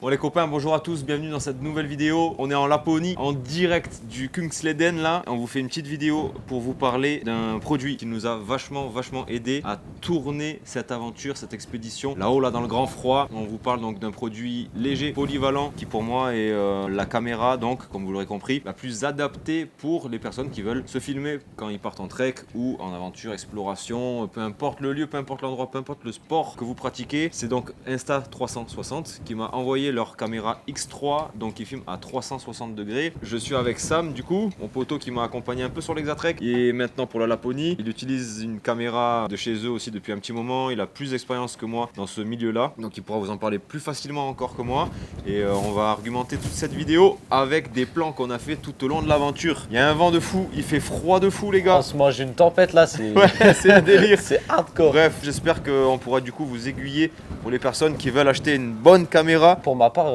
Bon les copains, bonjour à tous, bienvenue dans cette nouvelle vidéo. On est en Laponie, en direct du Kungsleden là. On vous fait une petite vidéo pour vous parler d'un produit qui nous a vachement aidé à tourner cette aventure, cette expédition. Là-haut, là dans le grand froid, on vous parle donc d'un produit léger, polyvalent, qui pour moi est la caméra, donc comme vous l'aurez compris, la plus adaptée pour les personnes qui veulent se filmer quand ils partent en trek ou en aventure, exploration, peu importe le lieu, peu importe l'endroit, peu importe le sport que vous pratiquez. C'est donc Insta360 qui m'a envoyé leur caméra X3, donc qui filme à 360 degrés. Je suis avec Sam du coup, mon poteau qui m'a accompagné un peu sur l'Exatrek et maintenant pour la Laponie. Il utilise une caméra de chez eux aussi depuis un petit moment, il a plus d'expérience que moi dans ce milieu là, donc il pourra vous en parler plus facilement encore que moi et on va argumenter toute cette vidéo avec des plans qu'on a fait tout au long de l'aventure. Il y a un vent de fou, il fait froid de fou les gars. On se mange une tempête là, c'est Ouais, c'est un délire. c'est hardcore. Bref, j'espère qu'on pourra du coup vous aiguiller pour les personnes qui veulent acheter une bonne caméra. Pour ma part,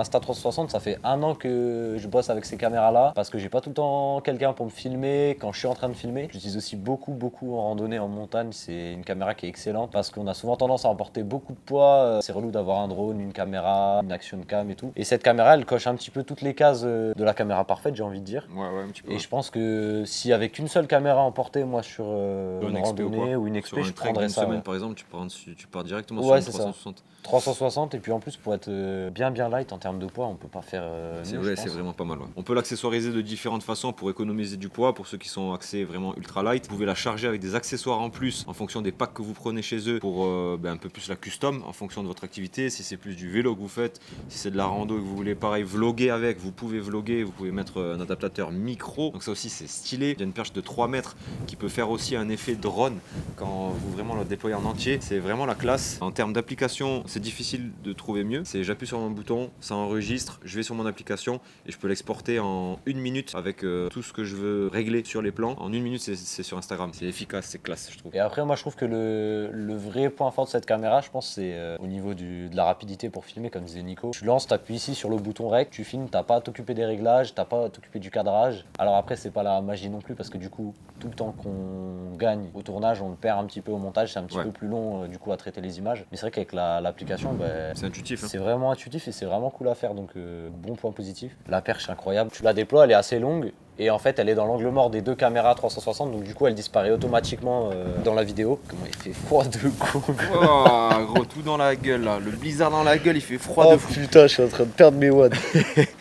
Insta360, ça fait 1 an que je bosse avec ces caméras-là parce que j'ai pas tout le temps quelqu'un pour me filmer quand je suis en train de filmer. J'utilise aussi beaucoup en randonnée, en montagne. C'est une caméra qui est excellente parce qu'on a souvent tendance à emporter beaucoup de poids. C'est relou d'avoir un drone, une caméra, une action cam et tout. Et cette caméra, elle coche un petit peu toutes les cases de la caméra parfaite, j'ai envie de dire. Ouais, un petit peu. Et je pense que si avec une seule caméra emportée, moi sur une randonnée ou une Sur expé, un je trek prendrais d'une ça. semaine par exemple, tu pars directement Ouais, sur c'est une ça. 360. 360 et puis en plus pour être bien light en termes de poids, on peut pas faire C'est mieux, vrai, je c'est pense. vraiment pas mal. Ouais. On peut l'accessoiriser de différentes façons pour économiser du poids. Pour ceux qui sont axés vraiment ultra light, vous pouvez la charger avec des accessoires en plus en fonction des packs que vous prenez chez eux pour un peu plus la custom en fonction de votre activité. Si c'est plus du vélo que vous faites, si c'est de la rando et que vous voulez pareil vloguer avec, vous pouvez vloguer, vous pouvez mettre un adaptateur micro. Donc ça aussi c'est stylé. Il y a une perche de 3 mètres qui peut faire aussi un effet drone quand vous vraiment le déployez en entier. C'est vraiment la classe. En termes d'application, c'est difficile de trouver mieux. C'est j'appuie sur un bouton, ça enregistre, je vais sur mon application et je peux l'exporter en 1 minute avec tout ce que je veux régler sur les plans. En 1 minute, c'est sur Instagram. C'est efficace, c'est classe, je trouve. Et après, moi je trouve que le vrai point fort de cette caméra, je pense, c'est au niveau de la rapidité pour filmer, comme disait Nico. Tu lances, t'appuies ici sur le bouton rec, tu filmes, t'as pas à t'occuper des réglages, t'as pas à t'occuper du cadrage. Alors après, c'est pas la magie non plus parce que du coup, tout le temps qu'on gagne au tournage, on le perd un petit peu au montage, c'est un petit peu plus long du coup à traiter les images. Mais c'est vrai qu'avec l'application, c'est intuitif. C'est vraiment intuitif et c'est vraiment cool à faire, donc bon point positif. La perche est incroyable, tu la déploies, elle est assez longue et en fait elle est dans l'angle mort des deux caméras 360, donc du coup elle disparaît automatiquement dans la vidéo. Comment il fait froid de con. Oh, gros, tout dans la gueule là. Le blizzard dans la gueule, il fait froid Oh de fou. putain, je suis en train de perdre mes watts.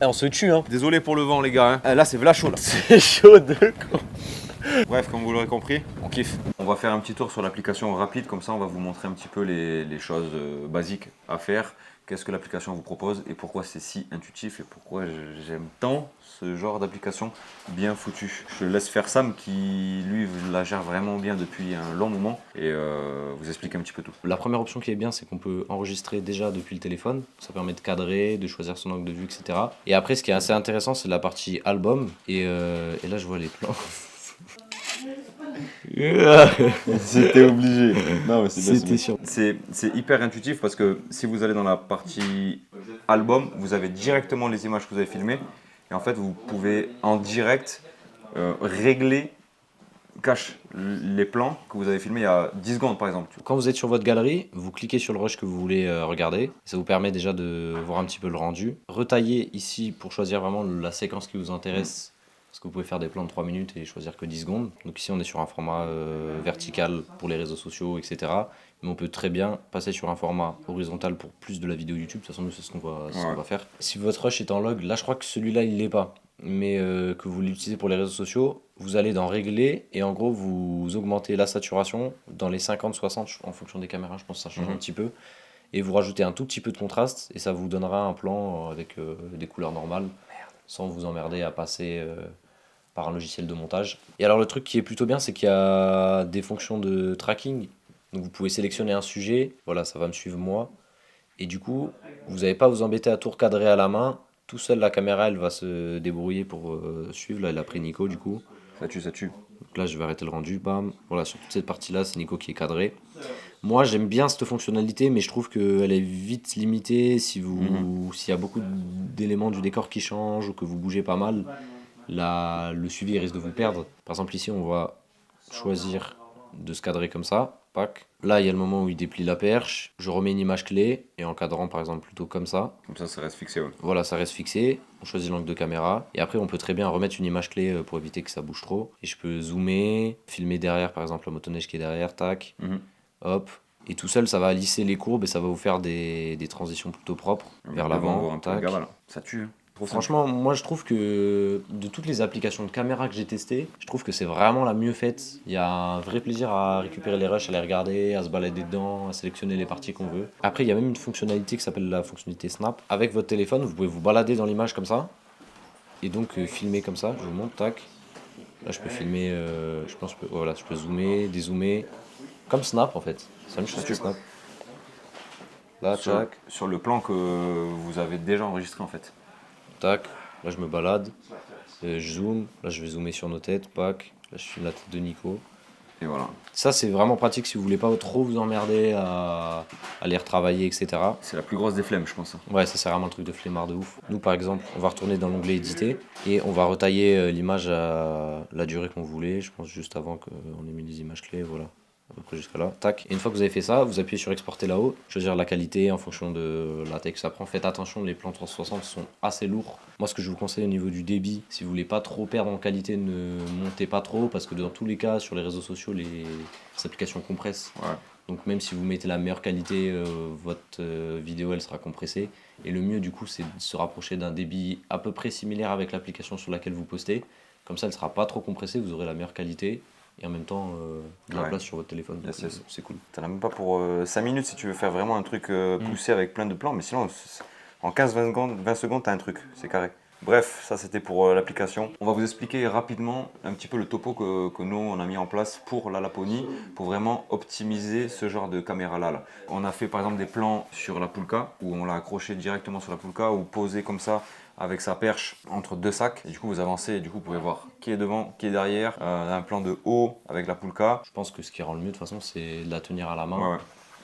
On se tue hein. Désolé pour le vent, les gars. Hein. Là, c'est v'là chaud là. C'est chaud de con. Bref, comme vous l'aurez compris, on kiffe. On va faire un petit tour sur l'application rapide, comme ça on va vous montrer un petit peu les choses basiques à faire. Qu'est-ce que l'application vous propose et pourquoi c'est si intuitif et pourquoi j'aime tant ce genre d'application bien foutu. Je laisse faire Sam qui lui la gère vraiment bien depuis un long moment et vous explique un petit peu tout. La première option qui est bien, c'est qu'on peut enregistrer déjà depuis le téléphone. Ça permet de cadrer, de choisir son angle de vue, etc. Et après, ce qui est assez intéressant, c'est la partie album. Et là, je vois les plans. C'était obligé. Non, mais C'était sûr. C'est hyper intuitif parce que si vous allez dans la partie album, vous avez directement les images que vous avez filmées et en fait vous pouvez en direct régler cache les plans que vous avez filmés il y a 10 secondes par exemple. Quand vous êtes sur votre galerie, vous cliquez sur le rush que vous voulez regarder. Ça vous permet déjà de voir un petit peu le rendu. Retaillez ici pour choisir vraiment la séquence qui vous intéresse. Parce que vous pouvez faire des plans de 3 minutes et choisir que 10 secondes. Donc ici on est sur un format vertical pour les réseaux sociaux, etc. Mais on peut très bien passer sur un format horizontal pour plus de la vidéo YouTube. De toute façon, nous c'est ce qu'on va faire. Si votre rush est en log, là je crois que celui-là il l'est pas. Mais que vous l'utilisez pour les réseaux sociaux, vous allez dans régler et en gros vous augmentez la saturation dans les 50-60 en fonction des caméras, je pense que ça change un petit peu. Et vous rajoutez un tout petit peu de contraste et ça vous donnera un plan avec des couleurs normales sans vous emmerder à passer par un logiciel de montage. Et alors le truc qui est plutôt bien, c'est qu'il y a des fonctions de tracking. Donc vous pouvez sélectionner un sujet, voilà, ça va me suivre moi. Et du coup, vous n'avez pas à vous embêter à tout recadrer à la main. Tout seul, la caméra, elle va se débrouiller pour suivre. Là, elle a pris Nico, du coup. Ça tue. Donc là, je vais arrêter le rendu, bam. Voilà, sur toute cette partie-là, c'est Nico qui est cadré. Moi, j'aime bien cette fonctionnalité, mais je trouve qu'elle est vite limitée. S'il y a beaucoup d'éléments du décor qui changent ou que vous bougez pas mal, le suivi risque de vous perdre. Par exemple, ici, on va choisir de se cadrer comme ça. Pac. Là, il y a le moment où il déplie la perche. Je remets une image clé et en cadrant par exemple plutôt comme ça. Comme ça reste fixé. Ouais. Voilà, ça reste fixé. On choisit l'angle de caméra. Et après, on peut très bien remettre une image clé pour éviter que ça bouge trop. Et je peux zoomer, filmer derrière par exemple la motoneige qui est derrière. Tac. Hop. Et tout seul, ça va lisser les courbes et ça va vous faire des transitions plutôt propres vers l'avant. Tac. Ça tue. Franchement, moi je trouve que de toutes les applications de caméra que j'ai testées, je trouve que c'est vraiment la mieux faite. Il y a un vrai plaisir à récupérer les rushs, à les regarder, à se balader dedans, à sélectionner les parties qu'on veut. Après, il y a même une fonctionnalité qui s'appelle la fonctionnalité Snap. Avec votre téléphone, vous pouvez vous balader dans l'image comme ça et donc filmer comme ça. Je vous montre, tac. Là, je peux filmer, je pense que voilà, je peux zoomer, dézoomer, comme Snap en fait. C'est la même chose que Snap. Là, tac. Sur le plan que vous avez déjà enregistré en fait. Tac, là je me balade, je zoome, là je vais zoomer sur nos têtes, pack, là je filme la tête de Nico. Et voilà. Ça c'est vraiment pratique si vous voulez pas trop vous emmerder à les retravailler, etc. C'est la plus grosse des flemmes, je pense. Ouais, ça c'est vraiment un truc de flemmard de ouf. Nous par exemple, on va retourner dans l'onglet éditer et on va retailler l'image à la durée qu'on voulait, je pense juste avant qu'on ait mis les images clés, voilà. À peu près jusqu'à là, tac. Et une fois que vous avez fait ça, vous appuyez sur exporter là-haut, choisir la qualité en fonction de la taille que ça prend. Faites attention, les plans 360 sont assez lourds. Moi, ce que je vous conseille au niveau du débit, si vous voulez pas trop perdre en qualité, ne montez pas trop parce que dans tous les cas, sur les réseaux sociaux, les applications compressent. Ouais. Donc même si vous mettez la meilleure qualité, votre vidéo elle sera compressée. Et le mieux du coup, c'est de se rapprocher d'un débit à peu près similaire avec l'application sur laquelle vous postez. Comme ça, elle sera pas trop compressée, vous aurez la meilleure qualité. Et en même temps, de la place sur votre téléphone. Yes. C'est cool. T'en as même pas pour 5 minutes si tu veux faire vraiment un truc poussé avec plein de plans, mais sinon, en 15-20 secondes, t'as un truc, c'est carré. Bref, ça c'était pour l'application. On va vous expliquer rapidement un petit peu le topo que nous on a mis en place pour la Laponie, pour vraiment optimiser ce genre de caméra là. On a fait par exemple des plans sur la Pulka, où on l'a accroché directement sur la Pulka, ou posé comme ça, avec sa perche entre deux sacs. Et du coup, vous avancez et du coup, vous pouvez voir qui est devant, qui est derrière. Un plan de haut avec la Pulka. Je pense que ce qui rend le mieux de toute façon, c'est de la tenir à la main. Ouais.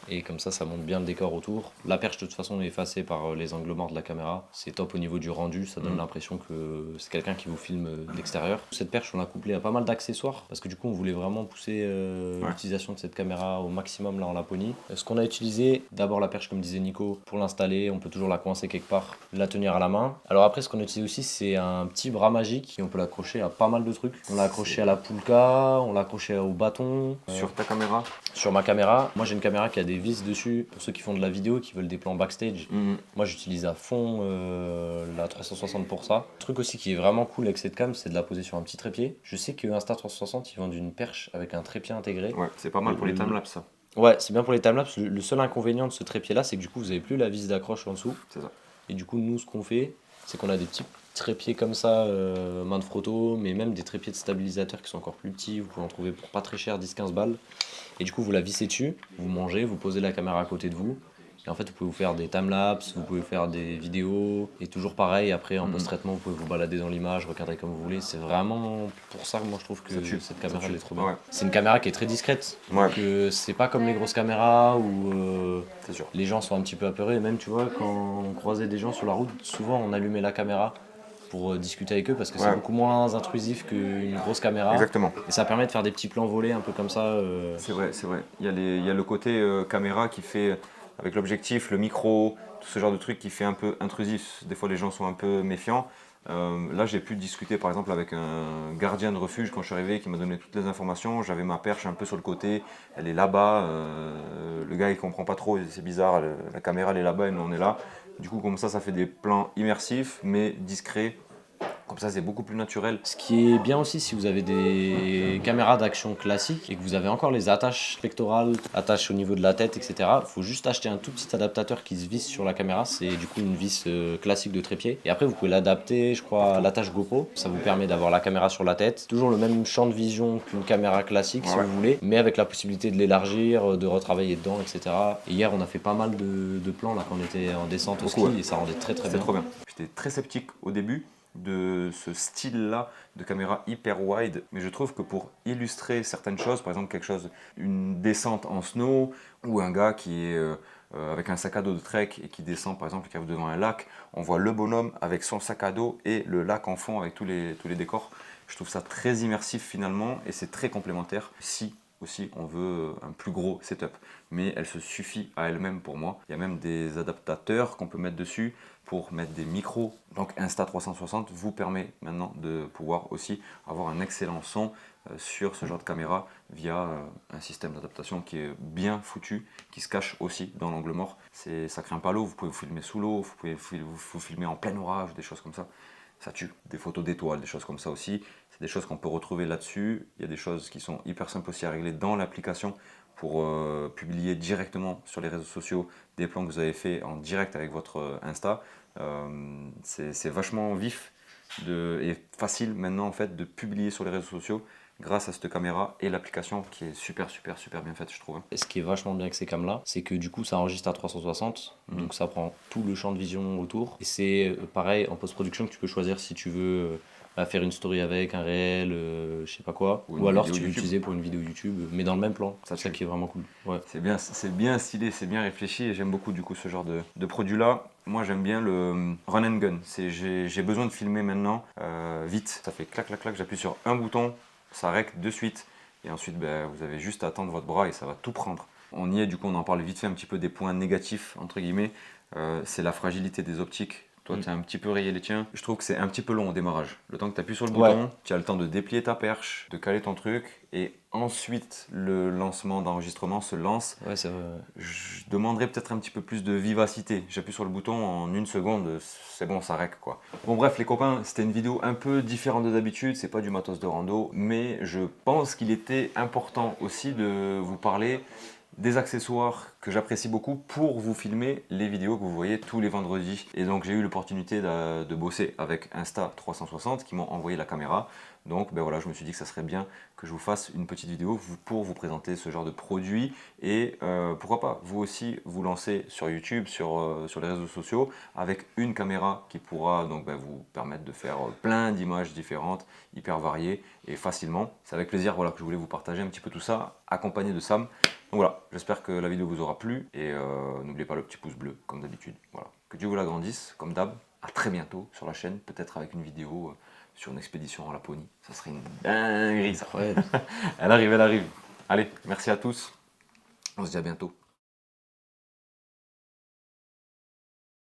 Et comme ça monte bien le décor autour. La perche de toute façon est effacée par les angles morts de la caméra. C'est top au niveau du rendu, ça donne l'impression que c'est quelqu'un qui vous filme de l'extérieur. Cette perche on l'a couplée à pas mal d'accessoires parce que du coup on voulait vraiment pousser l'utilisation de cette caméra au maximum là en Laponie. Ce qu'on a utilisé, d'abord la perche comme disait Nico, pour l'installer, on peut toujours la coincer quelque part, la tenir à la main. Alors après ce qu'on a utilisé aussi c'est un petit bras magique et on peut l'accrocher à pas mal de trucs. On l'a accroché à la Pulka, on l'a accroché au bâton. Sur ta caméra? Sur ma caméra, moi j'ai une caméra qui a des vis dessus pour ceux qui font de la vidéo, qui veulent des plans backstage. Moi j'utilise à fond la 360 pour ça. Le truc aussi qui est vraiment cool avec cette cam, c'est de la poser sur un petit trépied. Je sais que Insta360 ils vendent une perche avec un trépied intégré. Ouais, c'est pas mal pour les timelapse ça. Ouais, c'est bien pour les timelapse. Le seul inconvénient de ce trépied là, c'est que du coup vous avez plus la vis d'accroche en dessous. C'est ça. Et du coup nous ce qu'on fait, c'est qu'on a des petits trépieds comme ça, main de photo, mais même des trépieds de stabilisateur qui sont encore plus petits. Vous pouvez en trouver pour pas très cher, 10-15 balles. Et du coup, vous la vissez dessus, vous mangez, vous posez la caméra à côté de vous. Et en fait, vous pouvez vous faire des timelapses, vous pouvez faire des vidéos. Et toujours pareil, après, en post-traitement, vous pouvez vous balader dans l'image, recadrer comme vous voulez. C'est vraiment pour ça que moi, je trouve que cette caméra, elle est trop bien. Ouais. C'est une caméra qui est très discrète. Ouais. Donc, c'est pas comme les grosses caméras où C'est sûr. les gens sont un petit peu apeurés. Et même, tu vois, quand on croisait des gens sur la route, souvent, on allumait la caméra pour discuter avec eux parce que c'est beaucoup moins intrusif qu'une grosse caméra. Exactement. Et ça permet de faire des petits plans volés un peu comme ça. C'est vrai, c'est vrai. Il y a le côté caméra qui fait, avec l'objectif, le micro, tout ce genre de truc qui fait un peu intrusif. Des fois, les gens sont un peu méfiants. Là, j'ai pu discuter par exemple avec un gardien de refuge quand je suis arrivé qui m'a donné toutes les informations. J'avais ma perche un peu sur le côté, elle est là-bas. Le gars il comprend pas trop, c'est bizarre. La caméra elle est là-bas et nous on est là. Du coup, comme ça fait des plans immersifs mais discrets. Comme ça, c'est beaucoup plus naturel. Ce qui est bien aussi, si vous avez des caméras d'action classiques et que vous avez encore les attaches pectorales, attaches au niveau de la tête, etc., il faut juste acheter un tout petit adaptateur qui se visse sur la caméra. C'est du coup une vis classique de trépied. Et après, vous pouvez l'adapter, je crois, à l'attache GoPro. Ça vous permet d'avoir la caméra sur la tête. Toujours le même champ de vision qu'une caméra classique, si vous voulez, mais avec la possibilité de l'élargir, de retravailler dedans, etc. Et hier, on a fait pas mal de plans là, quand on était en descente au ski et ça rendait très bien. C'était trop bien. J'étais très sceptique au début de ce style-là de caméra hyper wide, mais je trouve que pour illustrer certaines choses, par exemple une descente en snow, ou un gars qui est avec un sac à dos de trek et qui descend par exemple, qui arrive devant un lac, on voit le bonhomme avec son sac à dos et le lac en fond avec tous les décors. Je trouve ça très immersif finalement et c'est très complémentaire. Si aussi on veut un plus gros setup. Mais elle se suffit à elle-même pour moi. Il y a même des adaptateurs qu'on peut mettre dessus pour mettre des micros. Donc Insta360 vous permet maintenant de pouvoir aussi avoir un excellent son sur ce genre de caméra via un système d'adaptation qui est bien foutu, qui se cache aussi dans l'angle mort. Ça craint pas l'eau, vous pouvez vous filmer sous l'eau, vous pouvez vous filmer en plein orage, des choses comme ça. Ça tue. Des photos d'étoiles, des choses comme ça aussi. C'est des choses qu'on peut retrouver là-dessus. Il y a des choses qui sont hyper simples aussi à régler dans l'application pour publier directement sur les réseaux sociaux des plans que vous avez fait en direct avec votre Insta. C'est vachement vif et facile maintenant en fait de publier sur les réseaux sociaux grâce à cette caméra et l'application qui est super bien faite je trouve. Et ce qui est vachement bien avec ces cams là, c'est que du coup ça enregistre à 360, donc ça prend tout le champ de vision autour. Et c'est pareil en post-production que tu peux choisir si tu veux faire une story avec, un réel, je sais pas quoi. Ou alors si tu veux l'utiliser pour une vidéo YouTube, mais dans le même plan. C'est ça qui est vraiment cool. Ouais. C'est bien stylé, c'est bien réfléchi et j'aime beaucoup du coup ce genre de produit là. Moi j'aime bien le run and gun. J'ai besoin de filmer maintenant vite. Ça fait clac clac clac, j'appuie sur un bouton, ça rec de suite. Et ensuite vous avez juste à attendre votre bras et ça va tout prendre. On y est, du coup on en parle vite fait un petit peu des points négatifs entre guillemets. C'est la fragilité des optiques. Toi, tu as un petit peu rayé les tiens. Je trouve que c'est un petit peu long au démarrage. Le temps que tu appuies sur le bouton, tu as le temps de déplier ta perche, de caler ton truc, et ensuite le lancement d'enregistrement se lance. Ouais, c'est vrai. Je demanderais peut-être un petit peu plus de vivacité. J'appuie sur le bouton, en une seconde, c'est bon, ça rec quoi. Bon bref les copains, c'était une vidéo un peu différente de d'habitude, c'est pas du matos de rando, mais je pense qu'il était important aussi de vous parler des accessoires que j'apprécie beaucoup pour vous filmer les vidéos que vous voyez tous les vendredis. Et donc j'ai eu l'opportunité de bosser avec Insta360 qui m'ont envoyé la caméra. Donc voilà, je me suis dit que ça serait bien que je vous fasse une petite vidéo pour vous présenter ce genre de produit. Et pourquoi pas, vous aussi vous lancer sur YouTube, sur les réseaux sociaux avec une caméra qui pourra donc vous permettre de faire plein d'images différentes, hyper variées et facilement. C'est avec plaisir voilà, que je voulais vous partager un petit peu tout ça, accompagné de Sam. Donc voilà, j'espère que la vidéo vous aura plu et n'oubliez pas le petit pouce bleu comme d'habitude. Voilà. Que Dieu vous l'agrandisse, comme d'hab. À très bientôt sur la chaîne, peut-être avec une vidéo sur une expédition en Laponie. Ça serait une dinguerie ça. Ouais. Elle arrive, elle arrive. Allez, merci à tous. On se dit à bientôt.